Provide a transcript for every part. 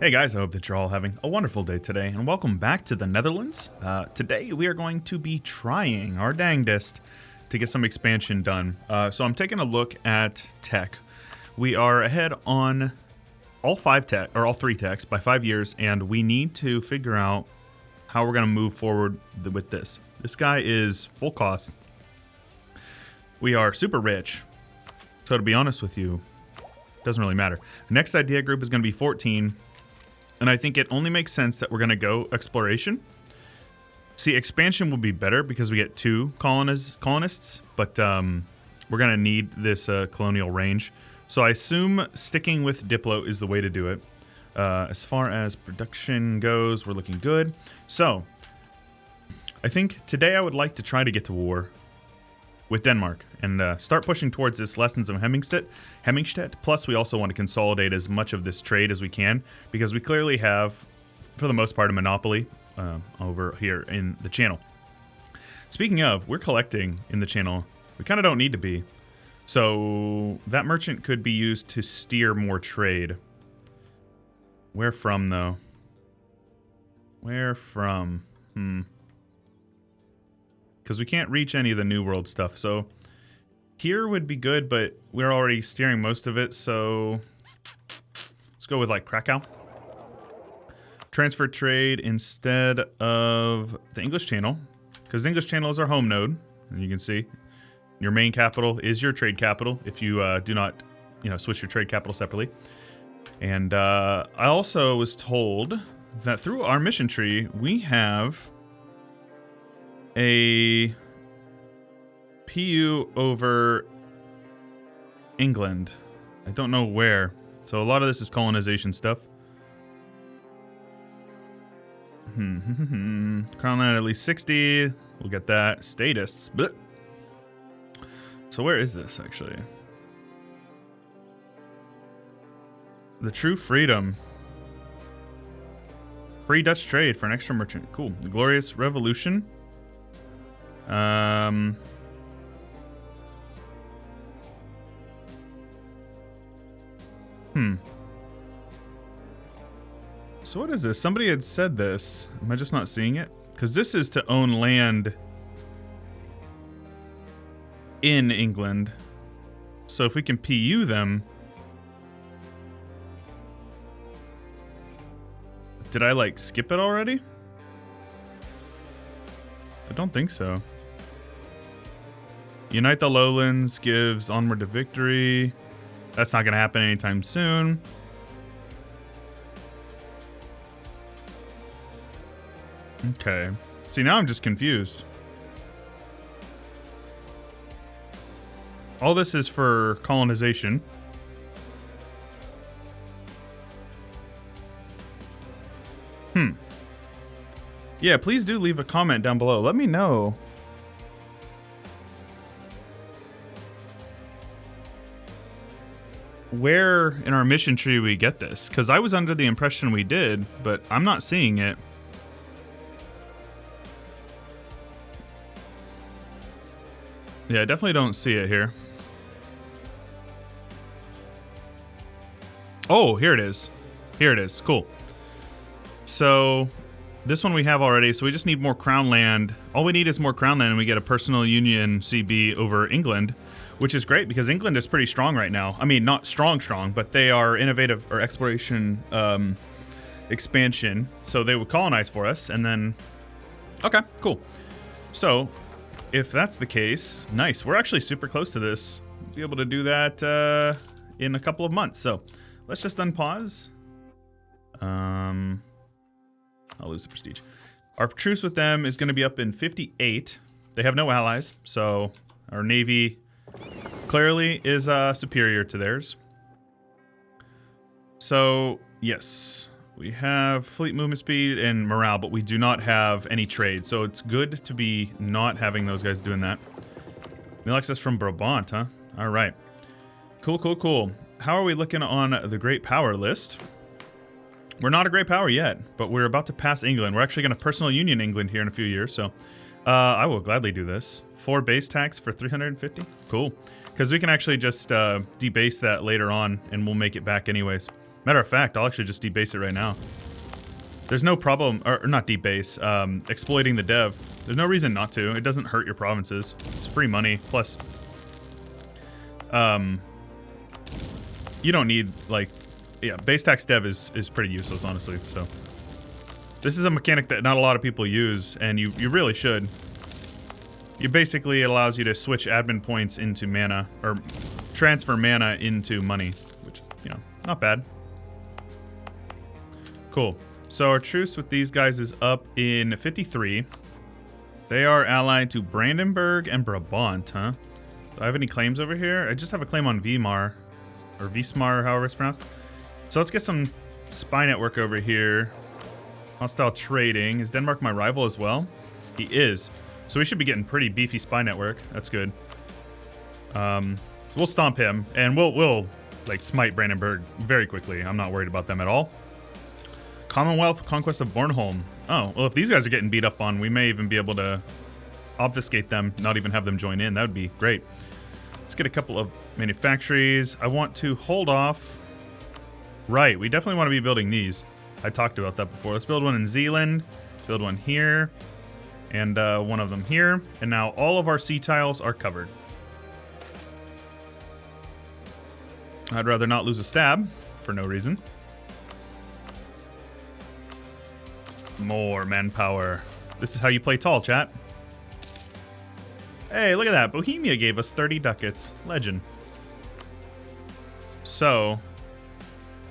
Hey guys, I hope that you're all having a wonderful day today, and welcome back to the Netherlands. Today we are going to be trying our dangdest to get some expansion done. So I'm taking a look at tech. We are ahead on all three techs by 5 years, and we need to figure out how we're going to move forward with this. This guy is full cost. We are super rich, so to be honest with you, it doesn't really matter. Next idea group is going to be 14. And I think it only makes sense that we're going to go exploration. See, expansion will be better because we get 2 colonists, but we're going to need this colonial range. So I assume sticking with Diplo is the way to do it. As far as production goes, we're looking good. So I think today I would like to try to get to war with Denmark and start pushing towards this lessons of Hemmingstedt. Plus, we also want to consolidate as much of this trade as we can because we clearly have, for the most part, a monopoly over here in the channel. Speaking of, we're collecting in the channel. We kind of don't need to be. So that merchant could be used to steer more trade. Where from, though? Where from? Because we can't reach any of the New World stuff. So here would be good, but we're already steering most of it. So let's go with like Krakow. Transfer trade instead of the English Channel, because English Channel is our home node. And you can see your main capital is your trade capital if you do not, switch your trade capital separately. And I also was told that through our mission tree, we have a PU over England. I don't know where. So a lot of this is colonization stuff. Crown land at least 60. We'll get that. Statists. Blech. So where is this actually? The True Freedom. Free Dutch trade for an extra merchant. Cool. The Glorious Revolution. So what is this? Somebody had said this. Am I just not seeing it? Because this is to own land in England. So if we can PU them. Did I skip it already? I don't think so. Unite the Lowlands gives onward to victory. That's not going to happen anytime soon. Okay. See, now I'm just confused. All this is for colonization. Yeah, please do leave a comment down below. Let me know where in our mission tree we get this. Because I was under the impression we did, but I'm not seeing it. Yeah, I definitely don't see it here. Oh, here it is. Here it is. Cool. So this one we have already, so we just need more crown land. All we need is more crown land, and we get a personal union CB over England, which is great because England is pretty strong right now. I mean, not strong, but they are innovative or exploration expansion, so they would colonize for us, and then... Okay, cool. So, if that's the case, nice. We're actually super close to this. We'll be able to do that in a couple of months, so let's just unpause. I'll lose the prestige. Our truce with them is going to be up in 58. They have no allies, so our navy clearly is superior to theirs. So, yes, we have fleet movement speed and morale, but we do not have any trade. So it's good to be not having those guys doing that. Meal access from Brabant, huh? All right. Cool. How are we looking on the Great Power list? We're not a great power yet, but we're about to pass England. We're actually going to personal union England here in a few years, so I will gladly do this. 4 base tax for 350. Cool. Because we can actually just debase that later on, and we'll make it back anyways. Matter of fact, I'll actually just debase it right now. There's no problem, or not debase, exploiting the dev. There's no reason not to. It doesn't hurt your provinces. It's free money. Plus, you don't need, like, yeah, base tax dev is pretty useless, honestly. So this is a mechanic that not a lot of people use, and you really should. It basically allows you to switch admin points into mana, or transfer mana into money, which, you know, not bad. Cool. So our truce with these guys is up in 53. They are allied to Brandenburg and Brabant, huh? Do I have any claims over here? I just have a claim on Weimar, or Wismar, however it's pronounced. So let's get some spy network over here. Hostile trading. Is Denmark my rival as well? He is. So we should be getting pretty beefy spy network. That's good. We'll stomp him, and we'll like smite Brandenburg very quickly. I'm not worried about them at all. Commonwealth Conquest of Bornholm. Oh, well, if these guys are getting beat up on, we may even be able to obfuscate them, not even have them join in. That would be great. Let's get a couple of manufactories. I want to hold off. Right, we definitely want to be building these. I talked about that before. Let's build one in Zealand, build one here, and one of them here. And now all of our sea tiles are covered. I'd rather not lose a stab for no reason. More manpower. This is how you play tall, chat. Hey, look at that. Bohemia gave us 30 ducats. Legend. So,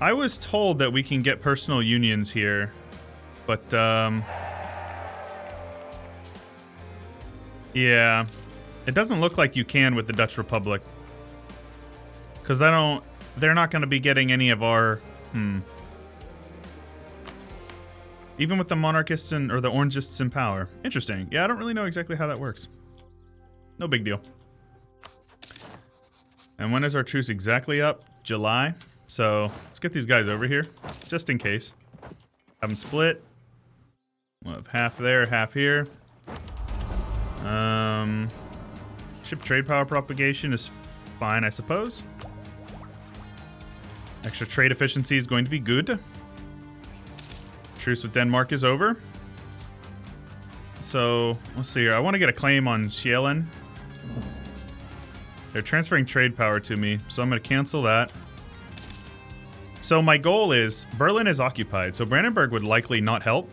I was told that we can get personal unions here, but, yeah, it doesn't look like you can with the Dutch Republic. Because they're not going to be getting any of our, even with the monarchists or the orangists in power. Interesting. Yeah, I don't really know exactly how that works. No big deal. And when is our truce exactly up? July. So let's get these guys over here, just in case. Have them split. We'll have half there, half here. Ship trade power propagation is fine, I suppose. Extra trade efficiency is going to be good. Truce with Denmark is over. So, let's see here. I want to get a claim on Sjælland. They're transferring trade power to me, so I'm going to cancel that. So my goal is, Berlin is occupied, so Brandenburg would likely not help.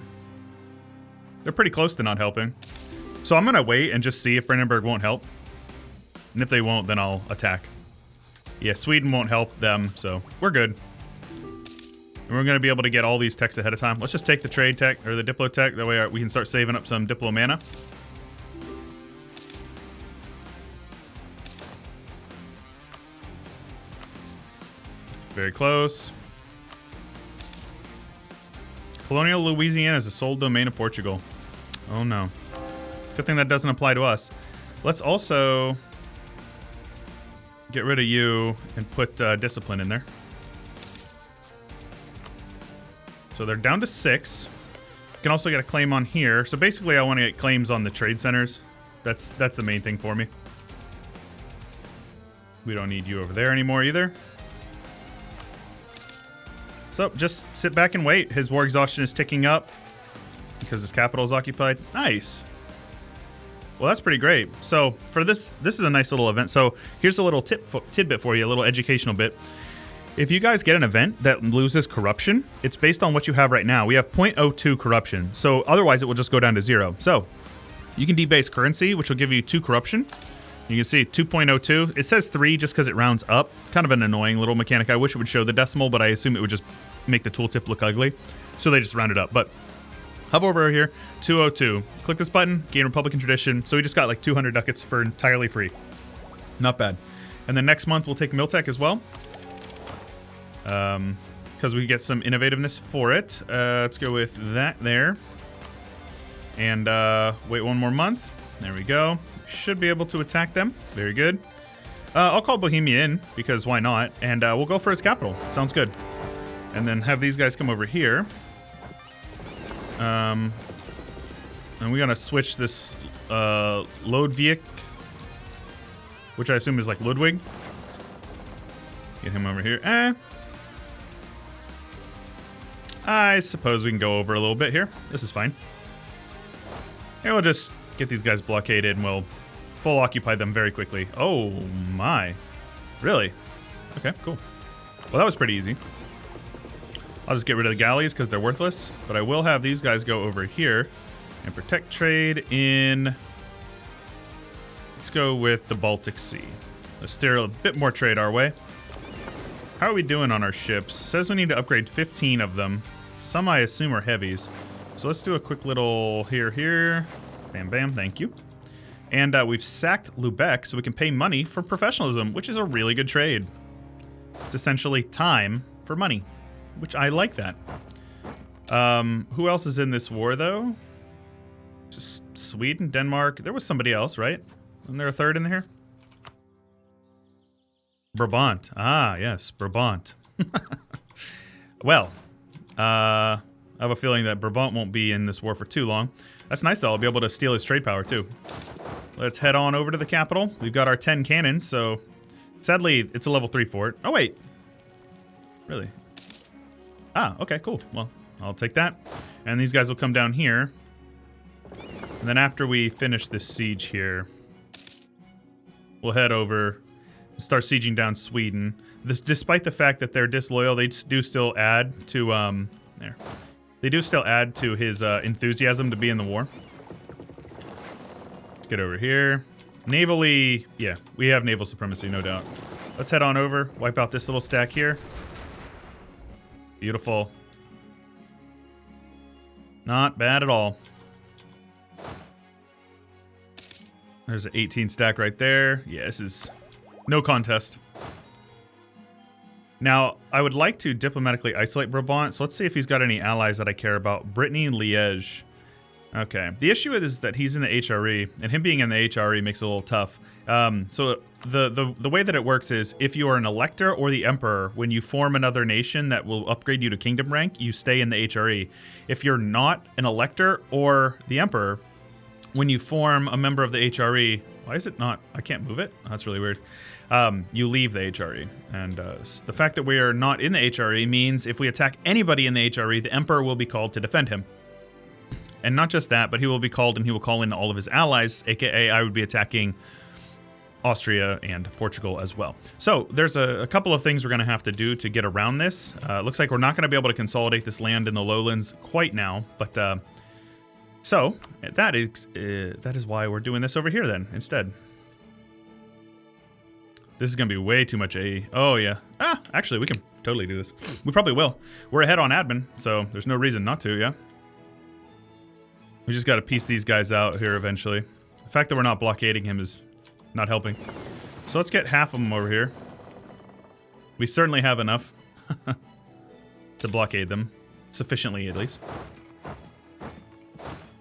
They're pretty close to not helping. So I'm going to wait and just see if Brandenburg won't help. And if they won't, then I'll attack. Yeah, Sweden won't help them, so we're good. And we're going to be able to get all these techs ahead of time. Let's just take the trade tech, or the diplo tech. That way we can start saving up some diplo mana. Very close. Colonial Louisiana is a sole domain of Portugal. Oh no. Good thing that doesn't apply to us. Let's also get rid of you and put discipline in there. So they're down to 6. You can also get a claim on here. So basically I want to get claims on the trade centers. That's the main thing for me. We don't need you over there anymore either. So just sit back and wait. His war exhaustion is ticking up because his capital is occupied. Nice. Well, that's pretty great. So for this is a nice little event. So here's a little tidbit for you, a little educational bit. If you guys get an event that loses corruption, it's based on what you have right now. We have 0.02 corruption. So otherwise it will just go down to 0. So you can debase currency, which will give you 2 corruption. You can see 2.02. It says 3 just because it rounds up. Kind of an annoying little mechanic. I wish it would show the decimal, but I assume it would just make the tooltip look ugly. So they just round it up. But hover over here, 202. Click this button, gain Republican tradition. So we just got like 200 ducats for entirely free. Not bad. And then next month we'll take Miltech as well. Because we get some innovativeness for it. Let's go with that there. And wait one more month. There we go. Should be able to attack them. Very good. I'll call Bohemia in, because why not? And we'll go for his capital. Sounds good. And then have these guys come over here. And we gotta switch this Lodvik, which I assume is like Ludwig. Get him over here. I suppose we can go over a little bit here. This is fine. Here, we'll just get these guys blockaded and we'll full occupy them very quickly. Oh my. Really? Okay, cool. Well, that was pretty easy. I'll just get rid of the galleys because they're worthless. But I will have these guys go over here and protect trade in... Let's go with the Baltic Sea. Let's steer a bit more trade our way. How are we doing on our ships? Says we need to upgrade 15 of them. Some I assume are heavies. So let's do a quick little here. Bam, bam, thank you. And we've sacked Lubeck so we can pay money for professionalism, which is a really good trade. It's essentially time for money, which I like that. Who else is in this war, though? Just Sweden, Denmark. There was somebody else, right? Isn't there a third in here? Brabant. Ah, yes, Brabant. Well, I have a feeling that Brabant won't be in this war for too long. That's nice, though. I'll be able to steal his trade power, too. Let's head on over to the capital. We've got our 10 cannons, so... Sadly, it's a level 3 fort. Oh, wait. Really? Ah, okay, cool. Well, I'll take that. And these guys will come down here. And then after we finish this siege here, we'll head over and start sieging down Sweden. Despite the fact that they're disloyal, they do still add to... They do still add to his enthusiasm to be in the war. Let's get over here. Navally, yeah, we have naval supremacy, no doubt. Let's head on over, wipe out this little stack here. Beautiful. Not bad at all. There's an 18 stack right there. Yeah, this is no contest. Now, I would like to diplomatically isolate Brabant, so let's see if he's got any allies that I care about. Brittany and Liège. Okay. The issue is that he's in the HRE, and him being in the HRE makes it a little tough. So the way that it works is if you are an elector or the emperor, when you form another nation that will upgrade you to kingdom rank, you stay in the HRE. If you're not an elector or the emperor, when you form a member of the HRE, why is it not? I can't move it? Oh, that's really weird. You leave the HRE. And the fact that we are not in the HRE means if we attack anybody in the HRE, the emperor will be called to defend him. And not just that, but he will be called and he will call in all of his allies, aka I would be attacking Austria and Portugal as well. So there's a couple of things we're going to have to do to get around this. Looks like we're not going to be able to consolidate this land in the lowlands quite now, but so that is why we're doing this over here then instead. This is going to be way too much AE. Oh yeah. Actually we can totally do this. We probably will. We're ahead on admin, so there's no reason not to, yeah? We just got to piece these guys out here eventually. The fact that we're not blockading him is not helping. So let's get half of them over here. We certainly have enough to blockade them. Sufficiently, at least.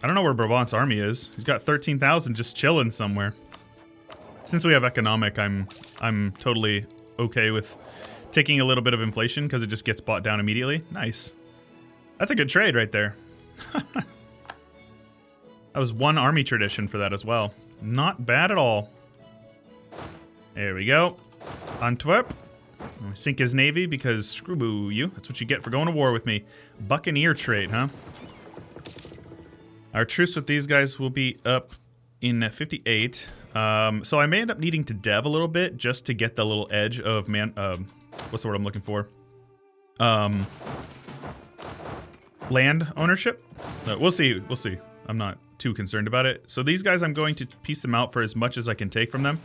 I don't know where Brabant's army is. He's got 13,000 just chilling somewhere. Since we have economic, I'm totally okay with taking a little bit of inflation because it just gets bought down immediately. Nice. That's a good trade right there. That was one army tradition for that as well. Not bad at all. There we go. Antwerp. I'm gonna sink his navy because screw you. That's what you get for going to war with me. Buccaneer trade, huh? Our truce with these guys will be up in 58. So I may end up needing to dev a little bit just to get the little edge of what's the word I'm looking for? Land ownership. We'll see. We'll see. I'm not too concerned about it. So these guys, I'm going to piece them out for as much as I can take from them.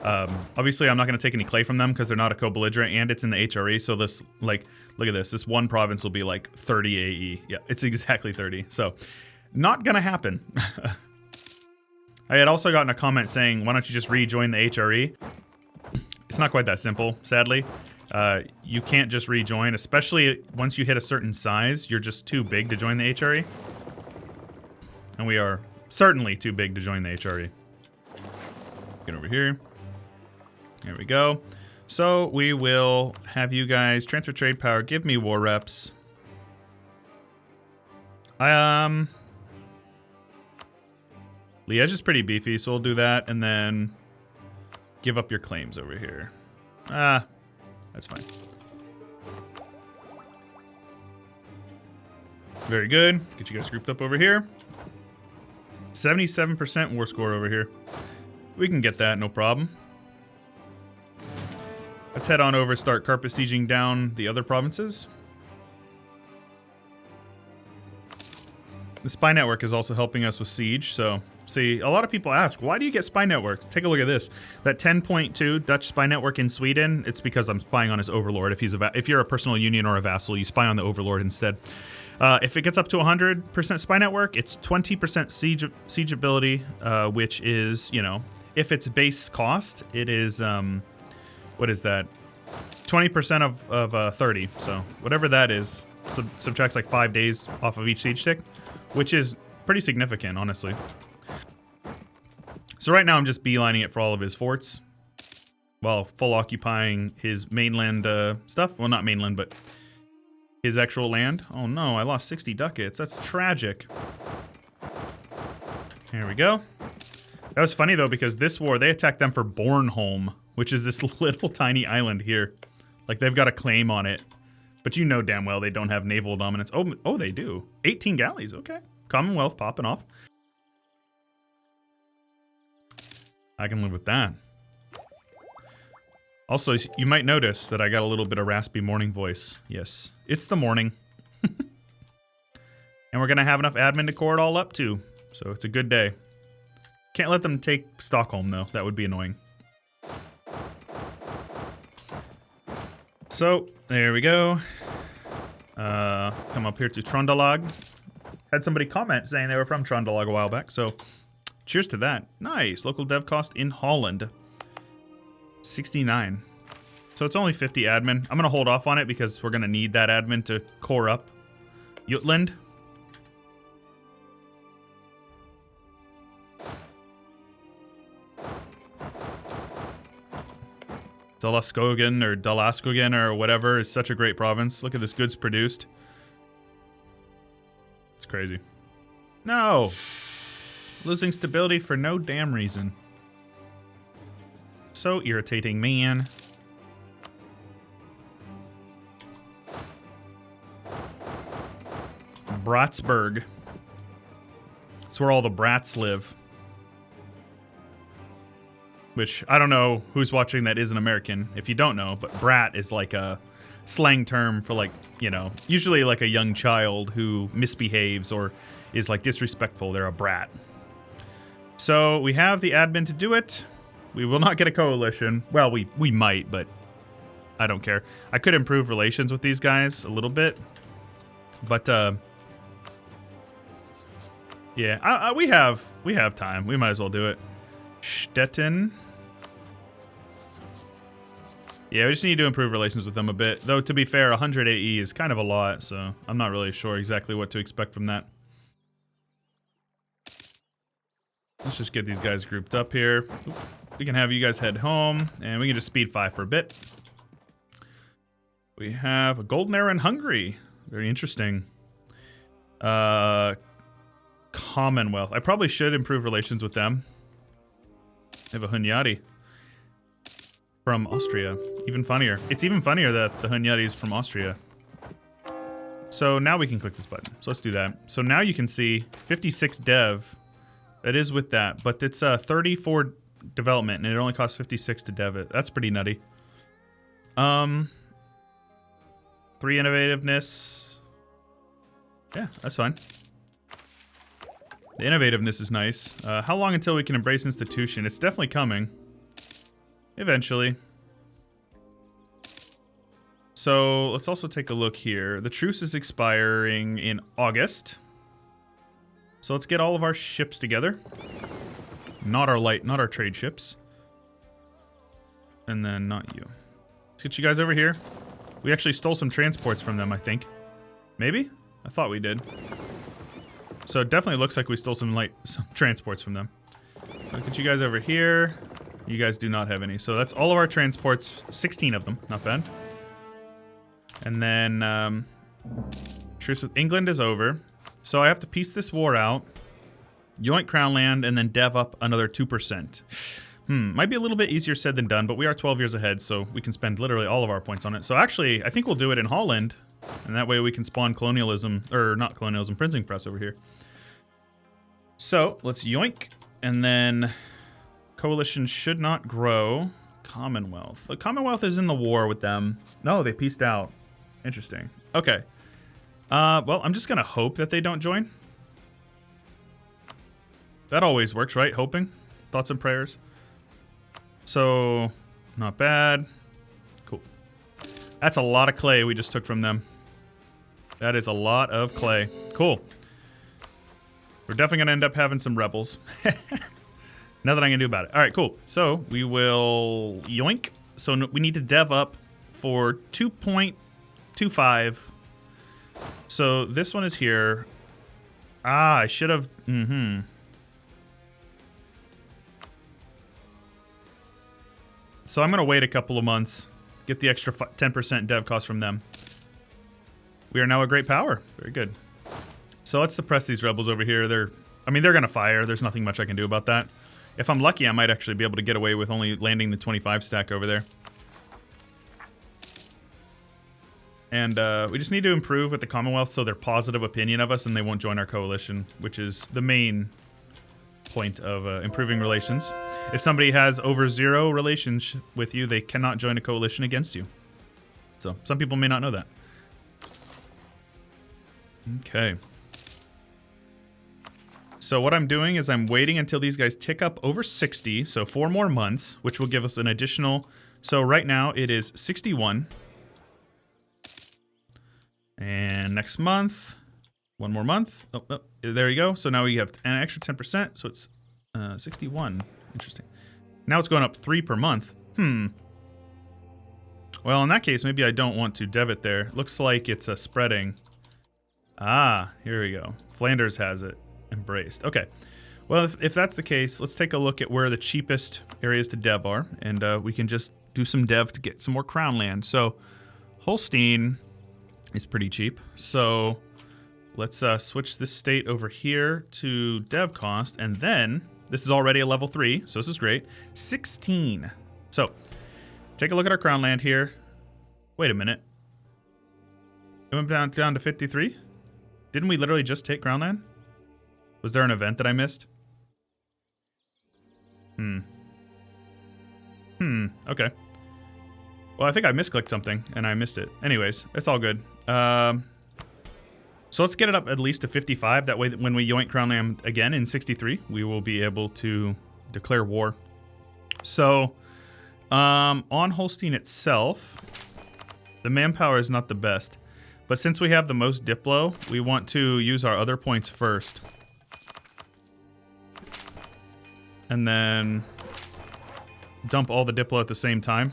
Obviously, I'm not going to take any clay from them because they're not a co-belligerent and it's in the HRE. So this, like, look at this. This one province will be like 30 AE. Yeah, it's exactly 30. So not going to happen. I had also gotten a comment saying, why don't you just rejoin the HRE? It's not quite that simple, sadly. You can't just rejoin, especially once you hit a certain size. You're just too big to join the HRE. And we are certainly too big to join the HRE. Get over here. There we go. So we will have you guys transfer trade power. Give me war reps. Liège is pretty beefy, so we'll do that. And then give up your claims over here. That's fine. Very good. Get you guys grouped up over here. 77% war score over here. We can get that, no problem. Let's head on over, start carpet sieging down the other provinces. The spy network is also helping us with siege, so see, a lot of people ask, why do you get spy networks? Take a look at this. That 10.2 Dutch spy network in Sweden, it's because I'm spying on his overlord. If you're a personal union or a vassal, you spy on the overlord instead. If it gets up to 100% spy network, it's 20% siege ability, which is, you know, if it's base cost, it is, what is that? 20% of 30. So whatever that is, subtracts like 5 days off of each siege tick, which is pretty significant, honestly. So right now I'm just beelining it for all of his forts, while full occupying his mainland stuff. Well, not mainland, but his actual land. Oh no, I lost 60 ducats. That's tragic. Here we go. That was funny though, because this war, they attacked them for Bornholm, which is this little tiny island here. Like they've got a claim on it. But you know damn well they don't have naval dominance. Oh, they do. 18 galleys, okay. Commonwealth popping off. I can live with that. Also, you might notice that I got a little bit of raspy morning voice. Yes, it's the morning. And we're going to have enough admin to core it all up too. So it's a good day. Can't let them take Stockholm though. That would be annoying. So, there we go. Come up here to Trondelag. Had somebody comment saying they were from Trondelag a while back, so cheers to that. Nice. Local dev cost in Holland. 69. So it's only 50 admin. I'm going to hold off on it because we're going to need that admin to core up Jutland. Dalaskogen or Dalaskogen or whatever is such a great province. Look at this goods produced. It's crazy. No! Losing stability for no damn reason. So irritating, man. Bratsburg. It's where all the brats live. Which, I don't know who's watching that isn't American, if you don't know, but brat is like a slang term for like, you know, usually like a young child who misbehaves or is like disrespectful. They're a brat. So we have the admin to do it. We will not get a coalition. Well, we might, but I don't care. I could improve relations with these guys a little bit. But, yeah, we have time. We might as well do it. Stettin. Yeah, we just need to improve relations with them a bit. Though, to be fair, 100 AE is kind of a lot, so I'm not really sure exactly what to expect from that. Let's just get these guys grouped up here. We can have you guys head home, and we can just speed 5 for a bit. We have a golden era in Hungary. Very interesting. Commonwealth. I probably should improve relations with them. They have a Hunyadi from Austria. Even funnier. It's even funnier that the Hunyadi is from Austria. So now we can click this button. So let's do that. So now you can see 56 dev. That is with that. But it's 34 development, and it only costs 56 to dev it. That's pretty nutty. 3 innovativeness. Yeah, that's fine. The innovativeness is nice. How long until we can embrace institution? It's definitely coming. Eventually. So let's also take a look here. The truce is expiring in August. So let's get all of our ships together. Not our trade ships. And then not you. Let's get you guys over here. We actually stole some transports from them, I think. Maybe? I thought we did. So it definitely looks like we stole some transports from them. I'll get you guys over here. You guys do not have any. So that's all of our transports. 16 of them. Not bad. And then truce with England is over. So I have to piece this war out. Yoink Crown Land and then dev up another 2%. Might be a little bit easier said than done, but we are 12 years ahead, so we can spend literally all of our points on it. So actually, I think we'll do it in Holland, and that way we can spawn colonialism, or not colonialism, printing press over here. So let's yoink, and then coalition should not grow. Commonwealth. The Commonwealth is in the war with them. No, they peaced out. Interesting. Okay. Well, I'm just going to hope that they don't join. That always works, right? Hoping. Thoughts and prayers. So, not bad. Cool. That's a lot of clay we just took from them. That is a lot of clay. Cool. We're definitely going to end up having some rebels. Nothing I can do about it. All right, cool. So, we will yoink. So, we need to dev up for 2.25. So, this one is here. I should have... So I'm going to wait a couple of months, get the extra 10% dev cost from them. We are now a great power. Very good. So let's suppress these rebels over here. They're going to fire. There's nothing much I can do about that. If I'm lucky, I might actually be able to get away with only landing the 25 stack over there. And we just need to improve with the Commonwealth so they're positive opinion of us and they won't join our coalition, which is the main point of improving relations. If somebody has over 0 relations with you, they cannot join a coalition against you. So some people may not know that. Okay. So what I'm doing is I'm waiting until these guys tick up over 60, so 4 more months, which will give us an additional... So right now it is 61. And next month, 1 more month. Oh, there you go. So now we have an extra 10%, so it's 61. Interesting. Now it's going up 3 per month. Well, in that case, maybe I don't want to dev it there. Looks like it's spreading. Ah, here we go. Flanders has it embraced. Okay. Well, if that's the case, let's take a look at where the cheapest areas to dev are, and we can just do some dev to get some more crown land. So Holstein is pretty cheap. So let's switch this state over here to dev cost, and then this is already a level 3, so this is great. 16. So take a look at our crown land here. Wait a minute. It went down to 53? Didn't we literally just take crown land? Was there an event that I missed? Okay. Well, I think I misclicked something, and I missed it. Anyways, it's all good. So let's get it up at least to 55. That way, when we yoink crown land again in 63, we will be able to declare war. So, on Holstein itself, the manpower is not the best. But since we have the most Diplo, we want to use our other points first. And then dump all the Diplo at the same time.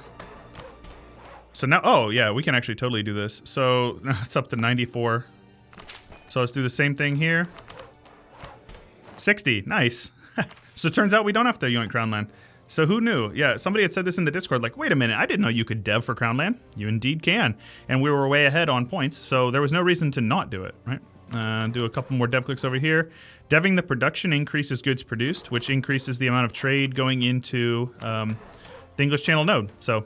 So now, oh yeah, we can actually totally do this. So now it's up to 94. So let's do the same thing here. 60, nice. So it turns out we don't have to yoink crown land. So who knew? Yeah, somebody had said this in the Discord, like, wait a minute, I didn't know you could dev for crown land. You indeed can. And we were way ahead on points, so there was no reason to not do it, right? Do a couple more dev clicks over here. Deving the production increases goods produced, which increases the amount of trade going into the English Channel node. So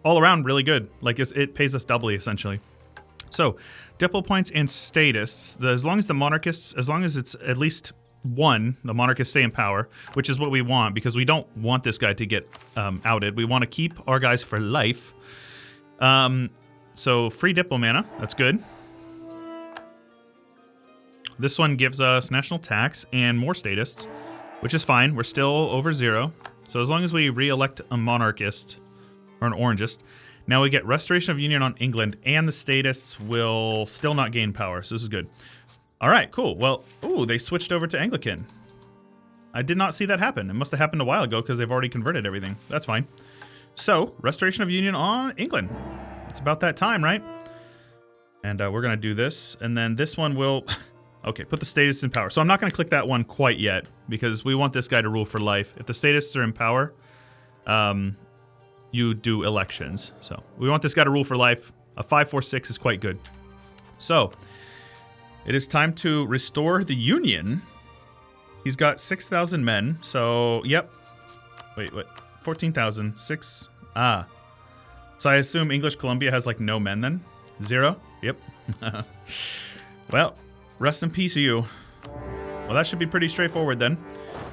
all around, really good. Like, it pays us doubly, essentially. So, Diplo points and status. As long as the monarchists, as long as it's at least one, the monarchists stay in power, which is what we want, because we don't want this guy to get outed. We want to keep our guys for life. So, free Diplo mana. That's good. This one gives us national tax and more statists, which is fine. We're still over 0. So, as long as we re-elect a monarchist or an orangist, now we get Restoration of Union on England, and the statists will still not gain power, so this is good. All right, cool. Well, ooh, they switched over to Anglican. I did not see that happen. It must have happened a while ago because they've already converted everything. That's fine. So, Restoration of Union on England. It's about that time, right? And we're going to do this, and then this one will... Okay, put the statists in power. So I'm not going to click that one quite yet, because we want this guy to rule for life. If the statists are in power... you do elections. So we want this guy to rule for life. A 5-4-6 is quite good. So it is time to restore the Union. He's got 6,000 men. So, yep. Wait, what? 14,000. 6. Ah. So I assume English Columbia has like no men then? 0? Yep. Well, rest in peace, you. Well, that should be pretty straightforward then.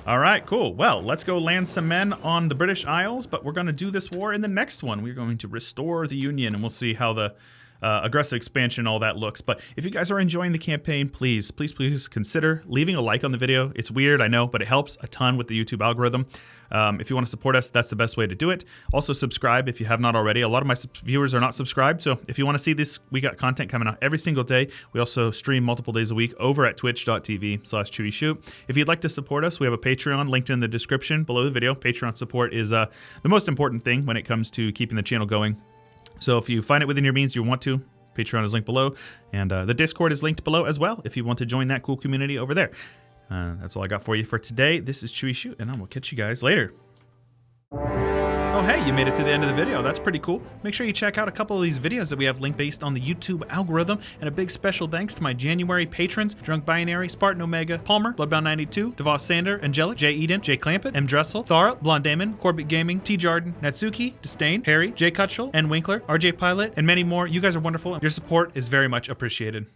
All right, cool. Well, let's go land some men on the British Isles, but we're going to do this war in the next one. We're going to restore the Union, and we'll see how the aggressive expansion and all that looks. But if you guys are enjoying the campaign, please consider leaving a like on the video. It's weird, I know, but it helps a ton with the YouTube algorithm. If you want to support us, that's the best way to do it. Also, subscribe if you have not already. A lot of my viewers are not subscribed, so if you want to see this, we got content coming out every single day. We also stream multiple days a week over at twitch.tv/Chewyshoot. If you'd like to support us, we have a Patreon linked in the description below the video. Patreon support is the most important thing when it comes to keeping the channel going. So if you find it within your means, you want to, Patreon is linked below, and the Discord is linked below as well if you want to join that cool community over there. That's all I got for you for today. This is Chewyshoot, and I will catch you guys later. Oh, hey, you made it to the end of the video. That's pretty cool. Make sure you check out a couple of these videos that we have linked based on the YouTube algorithm. And a big special thanks to my January patrons, Drunk Binary, Spartan Omega, Palmer, Bloodbound92, Devos Sander, Angelic, Jay Eden, Jay Clampett, M. Dressel, Thara, Blonde Damon, Corbett Gaming, T. Jarden, Natsuki, Disdain, Harry, Jay Cutchell, N. Winkler, RJ Pilot, and many more. You guys are wonderful. Your support is very much appreciated.